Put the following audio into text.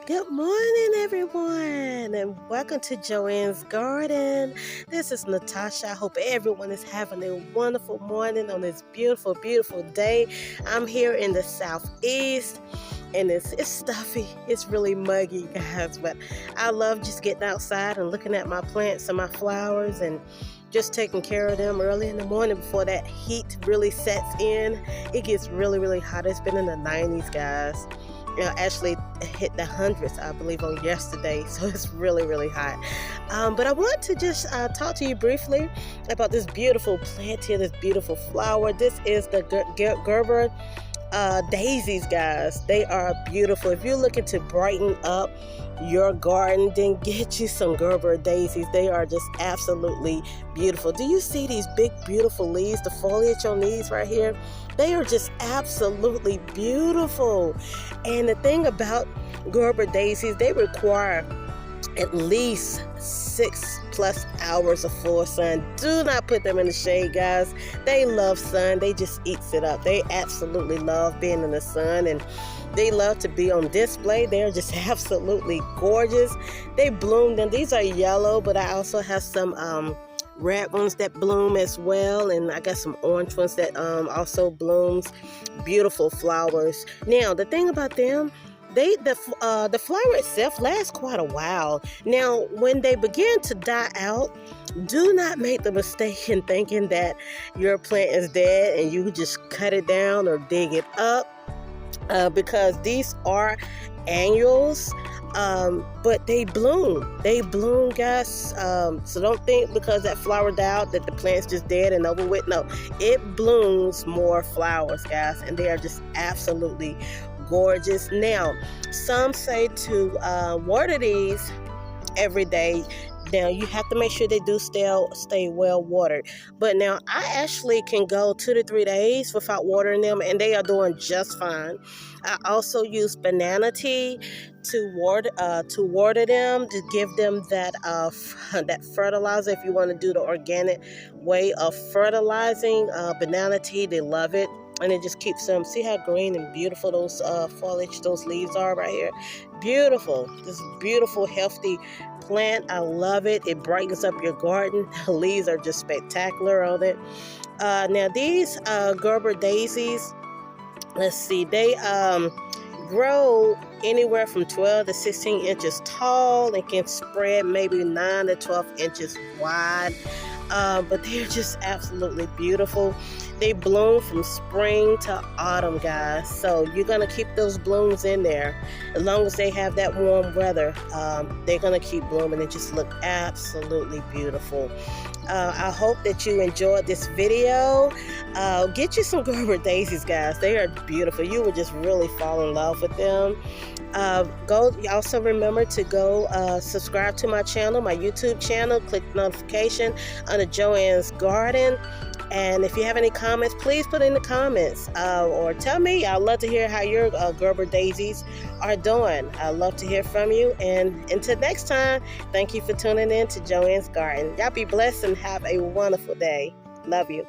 Good morning, everyone, and welcome to Joanne's Garden. This is Natasha. I hope everyone is having a wonderful morning on this beautiful, beautiful day. I'm here in the southeast, and it's stuffy. It's really muggy, guys, but I love just getting outside and looking at my plants and my flowers and just taking care of them early in the morning before that heat really sets in. It gets really, really hot. It's been in the 90s, guys. Actually hit the hundreds, I believe, on yesterday, so it's really, really hot. But I want to just talk to you briefly about this beautiful plant here, this beautiful flower. This is the Gerbera Daisies, guys. They are beautiful. If you're looking to brighten up your garden, then get you some Gerbera Daisies. They are just absolutely beautiful. Do you see these big, beautiful leaves, the foliage on these right here? They are just absolutely beautiful. And the thing about Gerbera Daisies, they require at least 6+ hours of full sun. Do not put them in the shade, guys. They love sun. They just eats it up. They absolutely love being in the sun, and they love to be on display. They're just absolutely gorgeous. They bloom them. These are yellow, but I also have some red ones that bloom as well, and I got some orange ones that also blooms. Beautiful flowers. Now the thing about them, the flower itself lasts quite a while. Now when they begin to die out, do not make the mistake in thinking that your plant is dead and you just cut it down or dig it up, because these are annuals. But they bloom, guys. So don't think because that flower died that the plant's just dead and over with. No, it blooms more flowers, guys, and they are just absolutely gorgeous. Now, some say to water these every day. Now, you have to make sure they do stay well watered. But now, I actually can go 2 to 3 days without watering them, and they are doing just fine. I also use banana tea to water them, to give them that that fertilizer. If you want to do the organic way of fertilizing, banana tea, they love it. And it just keeps them, see how green and beautiful those foliage, those leaves are right here. Beautiful. This beautiful, healthy plant. I love it. It brightens up your garden. The leaves are just spectacular on it. Now these Gerbera Daisies, let's see, they grow anywhere from 12 to 16 inches tall and can spread maybe 9 to 12 inches wide. But they're just absolutely beautiful. They bloom from spring to autumn, guys. So you're going to keep those blooms in there. As long as they have that warm weather, they're going to keep blooming and just look absolutely beautiful. I hope that you enjoyed this video. Get you some Gerbera Daisies, guys. They are beautiful. You will just really fall in love with them. Also remember to go subscribe to my channel, my YouTube channel. Click the notification under Joanne's Garden. And if you have any comments, please put in the comments or tell me. I'd love to hear how your Gerbera Daisies are doing. I'd love to hear from you. And until next time, thank you for tuning in to Joanne's Garden. Y'all be blessed and have a wonderful day. Love you.